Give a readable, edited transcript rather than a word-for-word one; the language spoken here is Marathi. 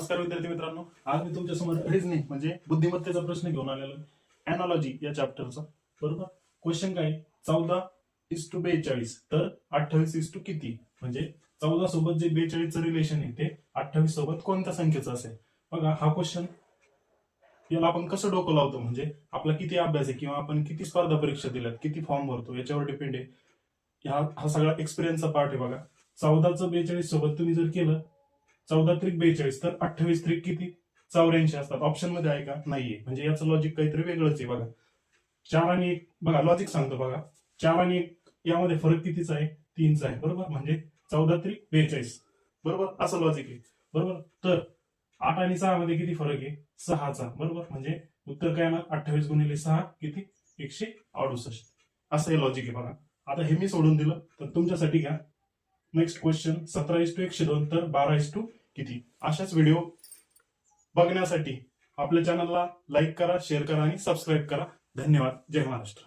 नमस्कार विद्यार्थी मित्रांनो, आज मी तुमच्या समोर रिझनिंग म्हणजे बुद्धिमत्तेचा प्रश्न घेऊन आलेलो आहे एनॉलॉजी या चॅप्टरचा. बरोबर. क्वेश्चन काय? 14:42 तर 28 किती? म्हणजे 14 सोबत जे 42चं रिलेशन आहे ते 28 सोबत कोणत्या संख्येचं असेल? बघा हा क्वेश्चन, याला आपण कसं डोकं लावतो म्हणजे आपला किती अभ्यास आहे किंवा आपण किती स्पर्धा परीक्षा दिल्यात, किती फॉर्म भरतो याच्यावर डिपेंड आहे. हा सगळा एक्सपिरियन्सचा पार्ट आहे. बघा 14चं 42 सोबत तुम्ही जर केलं 14 त्रिक 42 तर 28 त्रिक किती? 84 असतात. ऑप्शन मध्ये आहे का? नाहीये. म्हणजे याचं लॉजिक काहीतरी वेगळंच आहे. बघा 4 आणि 1, बघा लॉजिक सांगतो. बघा 4 आणि 1 यामध्ये फरक कितीचा आहे? 3चा आहे. बरोबर. म्हणजे 14 त्रिक 42. बरोबर, असं लॉजिक आहे. बरोबर. तर 8 आणि 6 मध्ये किती फरक आहे? 6चा. बरोबर. म्हणजे उत्तर काय येणार? 28 गुणिले 6 किती? 168. असं हे लॉजिक आहे. बघा आता हे मी सोडून दिलं तर तुमच्यासाठी घ्या. नेक्स्ट क्वेश्चन 17:102 तर 12 किती? अशाच व्हिडिओ बघण्यासाठी आपल्या चॅनलला लाईक करा, शेअर करा आणि सबस्क्राईब करा. धन्यवाद. जय महाराष्ट्र.